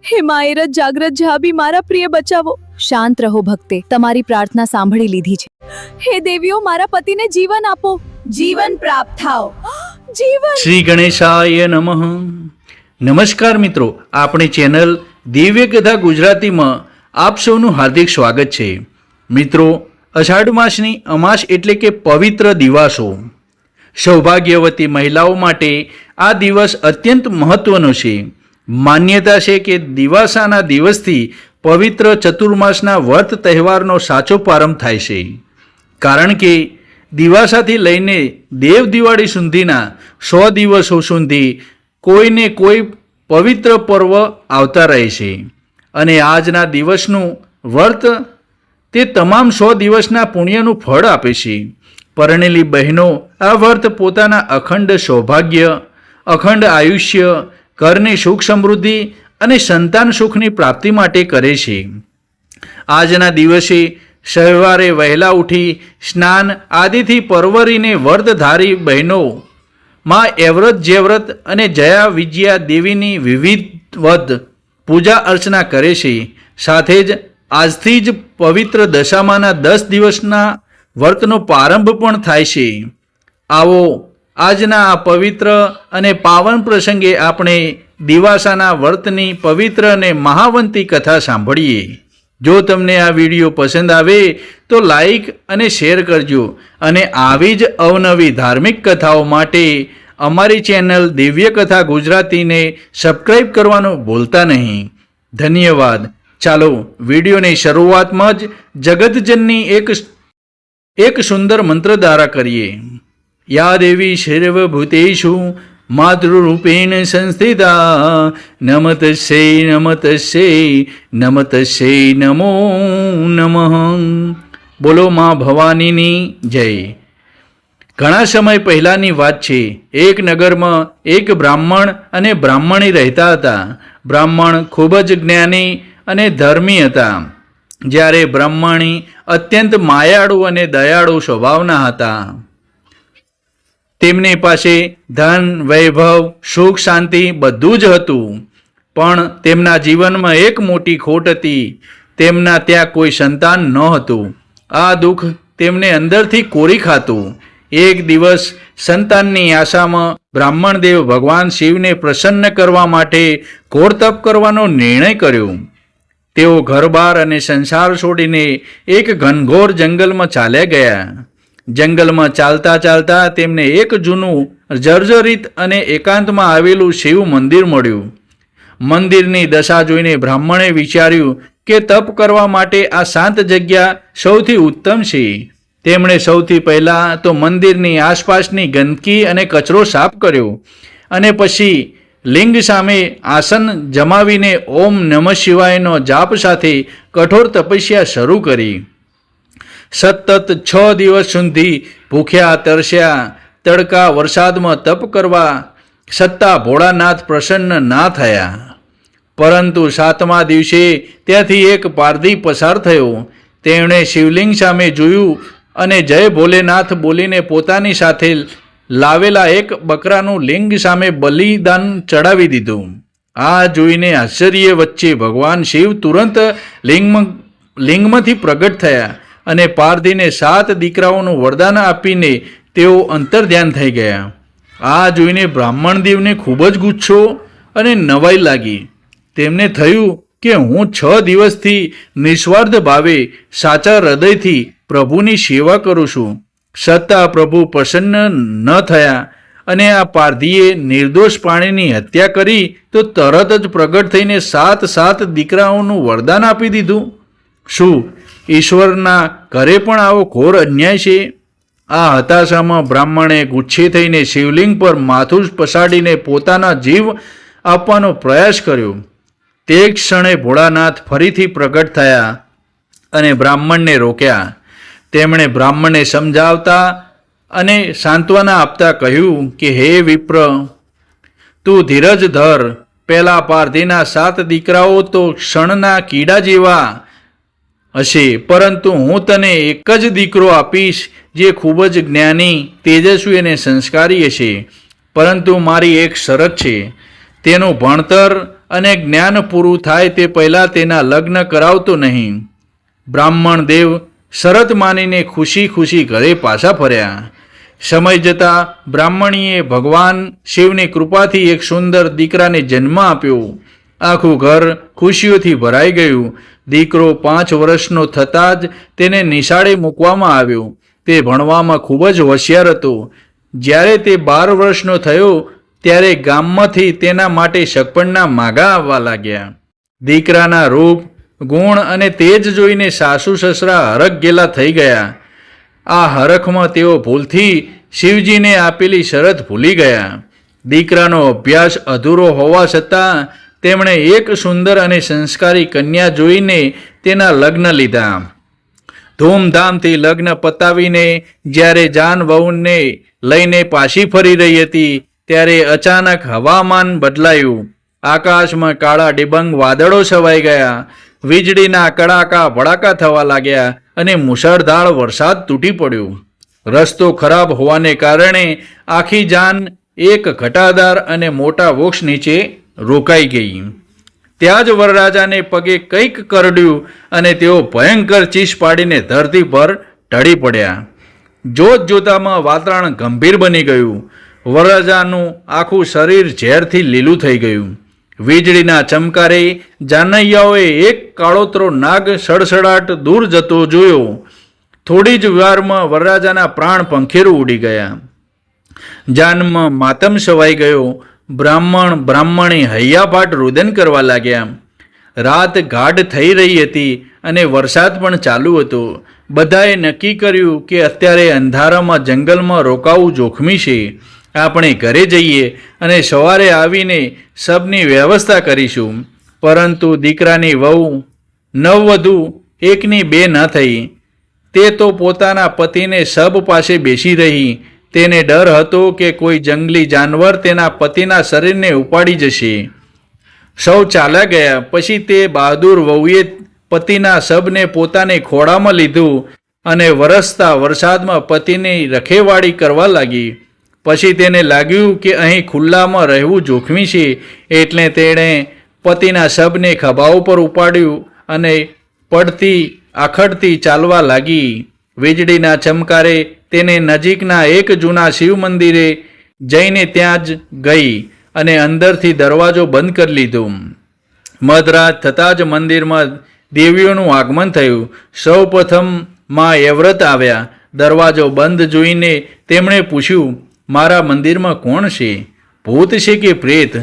હે માયરજ જાગ્રત જાબી મારા પ્રિય બચાવો. શાંત રહો ભક્તે, તમારી પ્રાર્થના સાંભળી લીધી છે. હે દેવીઓ, મારા પતિને જીવન આપો. જીવન પ્રાપ્ત થાઓ. જીવન. શ્રી ગણેશાય નમઃ. નમસ્કાર મિત્રો, આપણી ચેનલ દિવ્ય કથા ગુજરાતીમાં આપ સૌનું હાર્દિક સ્વાગત છે. મિત્રો, અષાઢ માસની અમાસ એટલે કે પવિત્ર દિવાસો. સૌભાગ્યવતી મહિલાઓ માટે આ દિવસ અત્યંત મહત્વનો છે. માન્યતા છે કે દિવાસાના દિવસથી પવિત્ર ચતુર્માસના વ્રત તહેવારનો સાચો પ્રારંભ થાય છે. કારણ કે દિવાસાથી લઈને દેવ દિવાળી સુધીના 100 દિવસો સુધી કોઈને કોઈ પવિત્ર પર્વ આવતા રહે છે. અને આજના દિવસનું વ્રત તે તમામ 100 દિવસના પુણ્યનું ફળ આપે છે. પરણેલી બહેનો આ વ્રત પોતાના અખંડ સૌભાગ્ય, અખંડ આયુષ્ય, ઘરની સુખ સમૃદ્ધિ અને સંતાન સુખની પ્રાપ્તિ માટે કરે છે. આજના દિવસે સવારે વહેલા ઉઠી સ્નાન આદિથી પરવરીને વ્રતધારી બહેનો માં એવ્રત જેવ્રત અને જયા વિજયા દેવીની વિવિધવદ પૂજા અર્ચના કરે છે. સાથે જ આજથી જ પવિત્ર દશામાના 10 દિવસના વ્રતનો પ્રારંભ પણ થાય છે. આવો આજના આ પવિત્ર અને પાવન પ્રસંગે આપણે દિવાસાના વ્રતની પવિત્ર અને મહાવંતી કથા સાંભળીએ. જો તમને આ વિડીયો પસંદ આવે તો લાઈક અને શેર કરજો. અને આવી જ અવનવી ધાર્મિક કથાઓ માટે અમારી ચેનલ દિવ્ય કથા ગુજરાતીને સબસ્ક્રાઈબ કરવાનું ભૂલતા નહીં. ધન્યવાદ. ચાલો વિડીયોની શરૂઆતમાં જ જગતજનની એક સુંદર મંત્ર દ્વારા કરીએ. યા દેવી સર્વભૂતેષુ માતૃરૂપેણ સંસ્થિતા નમસ્તસ્યૈ નમસ્તસ્યૈ નમસ્તસ્યૈ નમો નમઃ. બોલો માં ભવાનીની જય. ઘણા સમય પહેલાંની વાત છે. એક નગરમાં એક બ્રાહ્મણ અને બ્રાહ્મણી રહેતા હતા. બ્રાહ્મણ ખૂબ જ જ્ઞાની અને ધર્મી હતા, જ્યારે બ્રાહ્મણી અત્યંત માયાળુ અને દયાળુ સ્વભાવના હતા. તેમની પાસે ધન, વૈભવ, સુખ, શાંતિ બધું જ હતું. પણ તેમના જીવનમાં એક મોટી ખોટ હતી. તેમના ત્યાં કોઈ સંતાન નહોતું. આ દુઃખ તેમને અંદરથી કોરી ખાતું. એક દિવસ સંતાનની આશામાં બ્રાહ્મણદેવ ભગવાન શિવને પ્રસન્ન કરવા માટે ઘોર તપ કરવાનો નિર્ણય કર્યો. તેઓ ઘરબાર અને સંસાર છોડીને એક ઘનઘોર જંગલમાં ચાલ્યા ગયા. જંગલમાં ચાલતા ચાલતા તેમને એક જૂનું જર્જરિત અને એકાંતમાં આવેલું શિવ મંદિર મળ્યું. મંદિરની દશા જોઈને બ્રાહ્મણે વિચાર્યું કે તપ કરવા માટે આ શાંત જગ્યા સૌથી ઉત્તમ છે. તેમણે સૌથી પહેલાં તો મંદિરની આસપાસની ગંદકી અને કચરો સાફ કર્યો અને પછી લિંગ સામે આસન જમાવીને ઓમ નમઃ શિવાયનો જાપ સાથે કઠોર તપસ્યા શરૂ કરી. સતત 6 દિવસ સુધી ભૂખ્યા તરસ્યા તડકા વરસાદમાં તપ કરવા છતાં ભોળાનાથ પ્રસન્ન ના થયા. પરંતુ 7મા દિવસે ત્યાંથી એક પારધી પસાર થયો. તેમણે શિવલિંગ સામે જોયું અને જય ભોલેનાથ બોલીને પોતાની સાથે લાવેલા એક બકરાનું લિંગ સામે બલિદાન ચડાવી દીધું. આ જોઈને આશ્ચર્ય વચ્ચે ભગવાન શિવ તુરંત લિંગમાંથી પ્રગટ થયા અને પારધીને 7 દીકરાઓનું વરદાન આપીને તેઓ અંતર્ધ્યાન થઈ ગયા. આ જોઈને બ્રાહ્મણદેવને ખૂબ જ ગુસ્સો અને નવાઈ લાગી. તેમને થયું કે હું 6 દિવસથી નિસ્વાર્થ ભાવે સાચા હૃદયથી પ્રભુની સેવા કરું છું, છતાં પ્રભુ પ્રસન્ન ન થયા અને આ પારધીએ નિર્દોષ પ્રાણીની હત્યા કરી તો તરત જ પ્રગટ થઈને 7 દીકરાઓનું વરદાન આપી દીધું. શું ઈશ્વરના ઘરે પણ આવો ઘોર અન્યાય છે? આ હતાશામાં બ્રાહ્મણે ગુસ્સે થઈને શિવલિંગ પર માથું પછાડીને પોતાના જીવ આપવાનો પ્રયાસ કર્યો. તે ક્ષણે ભોળાનાથ ફરીથી પ્રગટ થયા અને બ્રાહ્મણને રોક્યા. તેમણે બ્રાહ્મણને સમજાવતા અને સાંત્વના આપતા કહ્યું કે હે વિપ્ર, તું ધીરજ ધર. પહેલા પારધીના 7 દીકરાઓ તો ક્ષણના કીડા જેવા હશે, પરંતુ હું તને એક જ દીકરો આપીશ જે ખૂબ જ જ્ઞાની, તેજસ્વી અને સંસ્કારી હશે. પરંતુ મારી એક શરત છે. તેનું ભણતર અને જ્ઞાન પૂરું થાય તે પહેલાં તેના લગ્ન કરાવતો નહીં. બ્રાહ્મણ દેવ શરત માનીને ખુશી ખુશી ઘરે પાછા ફર્યા. સમય જતાં બ્રાહ્મણીએ ભગવાન શિવની કૃપાથી એક સુંદર દીકરાને જન્મ આપ્યો. આખું ઘર ખુશીઓથી ભરાઈ ગયું. દીકરો 5 વર્ષનો થતાં જ તેને નિશાળે મૂકવામાં આવ્યો. તે ભણવામાં ખૂબ જ હોશિયાર હતો. જ્યારે તે 12 વર્ષનો થયો ત્યારે ગામમાંથી તેના માટે સગપણના માગા આવવા લાગ્યા. દીકરાના રૂપ, ગુણ અને તેજ જોઈને સાસુ સસરા હરખ થઈ ગયા. આ હરખમાં તેઓ ભૂલથી શિવજીને આપેલી શરત ભૂલી ગયા. દીકરાનો અભ્યાસ અધૂરો હોવા છતાં તેમણે એક સુંદર અને સંસ્કારી કન્યા જોઈને તેના લગ્ન લીધા. ધૂમધામથી લગ્ન પતાવીને જ્યારે જાન વહુને લઈને પાછી ફરી રહી હતી ત્યારે અચાનક હવામાન બદલાયું. આકાશમાં કાળા ડિબંગ વાદળો છવાઈ ગયા. વીજળીના કડાકા ભડાકા થવા લાગ્યા અને મુશળધાર વરસાદ તૂટી પડ્યો. રસ્તો ખરાબ હોવાને કારણે આખી જાન એક ઘટાદાર અને મોટા વૃક્ષ નીચે રોકાઈ ગઈ. ત્યાં જ વરરાજાને પગે કંઈક કરડ્યું અને તેઓ ભયંકર ચીસ પાડીને ધરતી પર ઢળી પડ્યા. જોત જોતામાં વાતાવરણ ગંભીર બની ગયું. વરરાજાનું આખું શરીર ઝેરથી લીલું થઈ ગયું. વીજળીના ચમકારે જાનૈયાઓએ એક કાળોતરો નાગ સડસડાટ દૂર જતો જોયો. થોડી જ વારમાં વરરાજાના પ્રાણ પંખેરું ઉડી ગયા. જાનમાં માતમ છવાઈ ગયો. બ્રાહ્મણી હૈયાફાટ રુદન કરવા લાગ્યા. રાત ગાઢ થઈ રહી હતી અને વરસાદ પણ ચાલુ હતો. બધાએ નક્કી કર્યું કે અત્યારે અંધારામાં જંગલમાં રોકાવું જોખમી છે. આપણે ઘરે જઈએ અને સવારે આવીને સબની વ્યવસ્થા કરીશું. પરંતુ દીકરાની વહુ નવવધુ એકની બે ન થઈ. તે તો પોતાના પતિને સબ પાસે બેસી રહી. તેને ડર હતો કે કોઈ જંગલી જાનવર તેના પતિના શરીરને ઉપાડી જશે. સૌ ચાલ્યા ગયા. પછી તે બહાદુર વહુએ પતિના શબને પોતાને ખોળામાં લીધું અને વરસતા વરસાદમાં પતિની રખેવાળી કરવા લાગી. પછી તેને લાગ્યું કે અહીં ખુલ્લામાં રહેવું જોખમી છે, એટલે તેણે પતિના શબને ખભા ઉપર ઉપાડ્યું અને પડતી આખડતી ચાલવા લાગી. વીજળીના ચમકારે તેને નજીકના એક જૂના શિવ મંદિરે જઈને ત્યાં જ ગઈ અને અંદરથી દરવાજો બંધ કરી લીધો. મધરાત થતાં જ મંદિરમાં દેવીઓનું આગમન થયું. સૌ પ્રથમ માં એવ્રત આવ્યા. દરવાજો બંધ જોઈને તેમણે પૂછ્યું, મારા મંદિરમાં કોણ છે? ભૂત છે કે પ્રેત?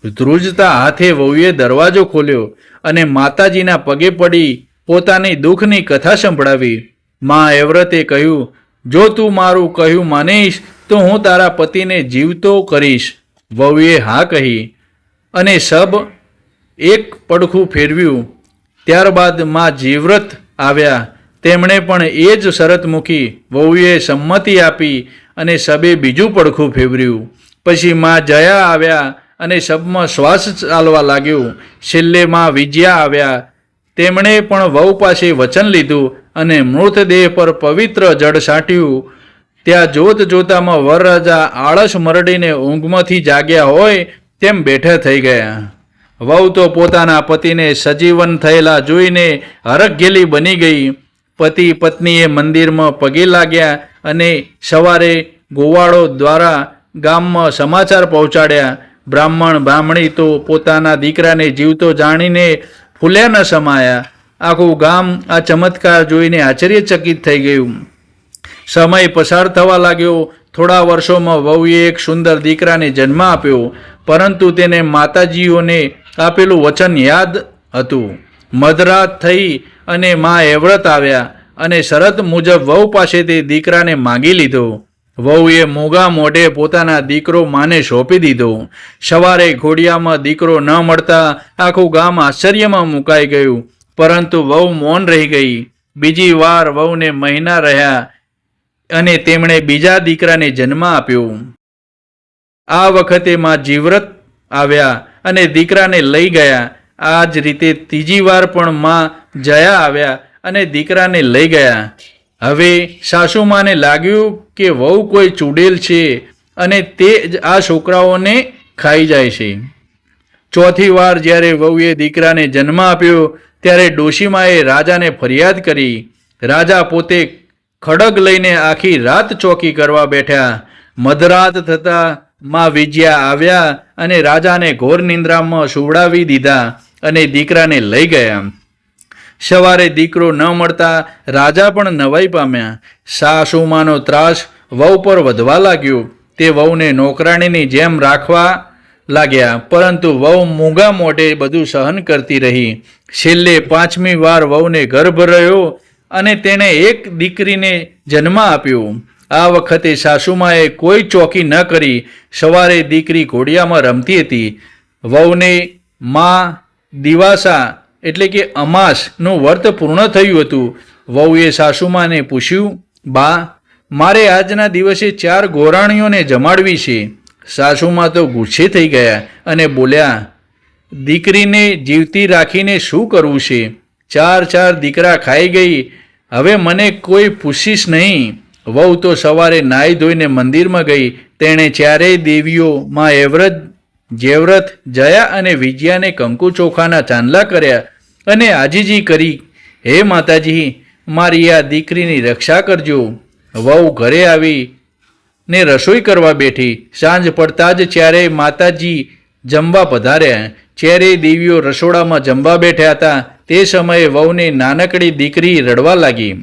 ધ્રુજતા હાથે વહુએ દરવાજો ખોલ્યો અને માતાજીના પગે પડી પોતાની દુઃખની કથા સંભળાવી. માં એવ્રતે કહ્યું, જો તું મારું કહ્યું માનીશ તો હું તારા પતિને જીવતો કરીશ. વહુએ હા કહી અને સબ એક પડખું ફેરવ્યું. ત્યારબાદ માં જીવ્રત આવ્યા. તેમણે પણ એ જ શરત મૂકી. વહુએ સંમતિ આપી અને સબે બીજું પડખું ફેરવ્યું. પછી માં જયા આવ્યા અને સબમાં શ્વાસ ચાલવા લાગ્યો. છેલ્લે માં વિજયા આવ્યા. તેમણે પણ વહુ પાસે વચન લીધું અને મૃતદેહ પર પવિત્ર જળ છાંટ્યું. ત્યાં જોત જોતામાં વરરાજા આળસ મરડીને ઊંઘમાંથી જાગ્યા હોય તેમ બેઠા થઈ ગયા. વહુ તો પોતાના પતિને સજીવન થયેલા જોઈને હરખઘેલી બની ગઈ. પતિ પત્નીએ મંદિરમાં પગે લાગ્યા અને સવારે ગોવાળો દ્વારા ગામમાં સમાચાર પહોંચાડ્યા. બ્રાહ્મણી તો પોતાના દીકરાને જીવતો જાણીને ફૂલ્યા ન સમાયા. આખું ગામ આ ચમત્કાર જોઈને આશ્ચર્યચકિત થઈ ગયું. સમય પસાર થવા લાગ્યો. થોડા વર્ષોમાં વહુએ એક સુંદર દીકરાને જન્મ આપ્યો, પરંતુ તેને માતાજીઓને આપેલું વચન યાદ હતું. મધરાત થઈ અને માં એવ્રત આવ્યા અને શરત મુજબ વહુ પાસેથી દીકરાને માગી લીધો. વહુએ મોંઘા મોઢે પોતાના દીકરો માને સોંપી દીધો. સવારે ઘોડિયામાં દીકરો ન મળતા આખું ગામ આશ્ચર્યમાં મુકાઈ ગયું, પરંતુ વહુ મૌન રહી ગઈ. બીજી વાર વહુને મહિના રહ્યા અને તેમણે બીજા દીકરાને જન્મ આપ્યો. આ વખતે માં જીવ્રત આવ્યા અને દીકરાને લઈ ગયા. આ જ રીતે ત્રીજી વાર પણ માં જયા આવ્યા અને દીકરાને લઈ ગયા. હવે સાસુમાને લાગ્યું કે વહુ કોઈ ચૂડેલ છે અને તે જ આ છોકરાઓને ખાઈ જાય છે. ચોથી વાર જ્યારે વહુએ દીકરાને જન્મ આપ્યો ત્યારે ડોશીમાએ રાજાને ફરિયાદ કરી. રાજા પોતે ખડગ લઈને આખી રાત ચોકી કરવા બેઠા. મધરાત થતાં માં વિજયા આવ્યા અને રાજાને ઘોર નિંદ્રામાં સુવડાવી દીધા અને દીકરાને લઈ ગયા. સવારે દીકરો ન મળતા રાજા પણ નવાઈ પામ્યા. સાસુમાનો ત્રાસ વહુ પર વધવા લાગ્યો. તે વહુને નોકરાણીની જેમ રાખવા લાગ્યા, પરંતુ વહુ મૂંગા મોઢે બધું સહન કરતી રહી. છેલ્લે 5મી વાર વહુને ગર્ભ રહ્યો અને તેણે એક દીકરીને જન્મ આપ્યો. આ વખતે સાસુમાએ કોઈ ચોકી ન કરી. સવારે દીકરી ઘોડિયામાં રમતી હતી. વહુને માં દિવાસા એટલે કે અમાસનું વ્રત પૂર્ણ થયું હતું. વહુએ સાસુમાને પૂછ્યું, બા, મારે આજના દિવસે 4 ગોરાણીઓને જમાડવી છે. સાસુમા તો ગુસ્સે થઈ ગયા અને બોલ્યા, દીકરીને જીવતી રાખીને શું કરવું છે? 4 દીકરા ખાઈ ગઈ, હવે મને કોઈ પૂછીશ નહીં. વહુ તો સવારે નાહી ધોઈને મંદિરમાં ગઈ. તેણે 4 દેવીઓ માં એવ્રત, જેવ્રત, જયા અને વિજયાને કંકુ ચોખાના ચાંદલા કર્યા અને આજીજી કરી, હે માતાજી, મારી આ દીકરીની રક્ષા કરજો. વહુ ઘરે આવી ને રસોઈ કરવા બેઠી. સાંજ પડતા જ 4 માતાજી જમવા પધાર્યા. 4 દેવીઓ રસોડામાં જમવા બેઠા હતા. તે સમયે વહુને નાનકડી દીકરી રડવા લાગી.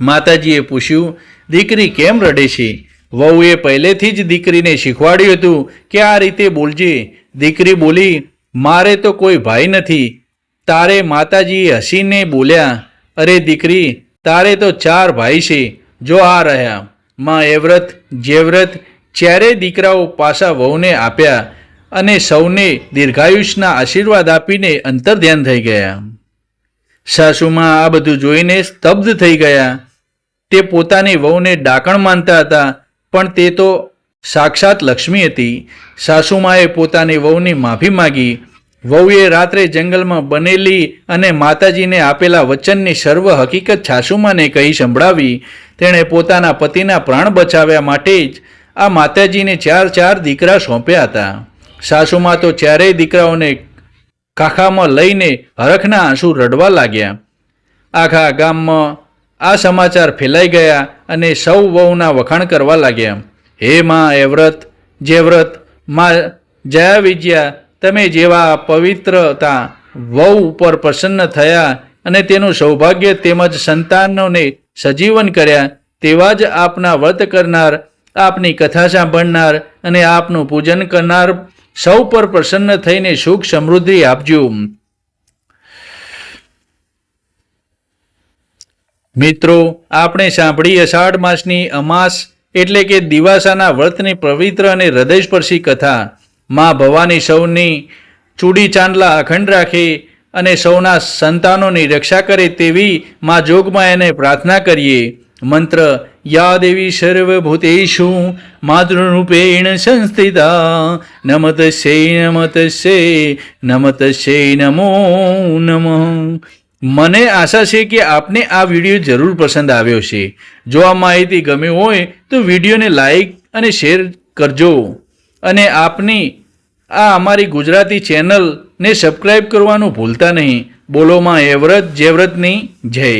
માતાજીએ પૂછ્યું, દીકરી કેમ રડે છે? વહુએ પહેલેથી જ દીકરીને શીખવાડ્યું હતું કે આ રીતે બોલજે. દીકરી બોલી, મારે તો કોઈ ભાઈ નથી. તારે માતાજીએ હસીને બોલ્યા, અરે દીકરી, તારે તો 4 ભાઈ છે. જો આ રહ્યા. માં એવ્રત, જેવ્રત 4 દીકરાઓ પાછા વહુને આપ્યા અને સૌને દીર્ઘાયુષના આશીર્વાદ આપીને અંતર્ધ્યાન થઈ ગયા. સાસુમાં આ બધું જોઈને સ્તબ્ધ થઈ ગયા. તે પોતાની વહુને ડાકણ માનતા હતા, પણ તે તો સાક્ષાત લક્ષ્મી હતી. સાસુમાએ પોતાની વહુની માફી માગી. વહુએ રાત્રે જંગલમાં બનેલી અને માતાજીને આપેલા વચનની સર્વ હકીકત સાસુમાને કહી સંભળાવી. તેણે પોતાના પતિના પ્રાણ બચાવ્યા માટે જ આ માતાજીને 4 દીકરા સોંપ્યા હતા. સાસુમા તો 4 દીકરાઓને કાખામાં લઈને હરખના આંસુ રડવા લાગ્યા. આખા ગામમાં આ સમાચાર ફેલાઈ ગયા અને સૌ વહુના વખાણ કરવા લાગ્યા. હે માં એવ્રત, જેવ્રત, માં જયા વિજયા, તમે જેવા પવિત્રતા વહુ ઉપર પ્રસન્ન થયા અને તેનું સૌભાગ્ય તેમજ સંતાનોને સજીવન કર્યા, તેવા જ આપના વ્રત કરનાર, આપની કથા સાંભળનાર અને આપનું પૂજન કરનાર સૌ પર પ્રસન્ન થઈને સુખ સમૃદ્ધિ આપજો. મિત્રો, આપણે સાંભળી અષાઢ માસની અમાસ એટલે કે દિવાસાના વ્રતની પવિત્ર અને હૃદયસ્પર્શી કથા. માં ભવાની સૌની ચૂડી ચાંદલા અખંડ રાખે અને સૌના સંતાનોની રક્ષા કરે તેવી માં જોગમાયાને પ્રાર્થના કરીએ. મંત્ર: યા દેવી સર્વભૂતેષુ માતૃરૂપેણ સંસ્થિતા નમસ્તસ્યૈ નમસ્તસ્યૈ નમસ્તસ્યૈ નમો નમઃ. મને આશા છે કે આપને આ વિડીયો જરૂર પસંદ આવ્યો છે. જો આ માહિતી ગમી હોય તો વિડીયોને લાઈક અને શેર કરજો અને આપની આ અમારી ગુજરાતી ચેનલને સબસ્ક્રાઈબ કરવાનું ભૂલતા નહીં. બોલો માં એવ્રત જેવ્રતની જય.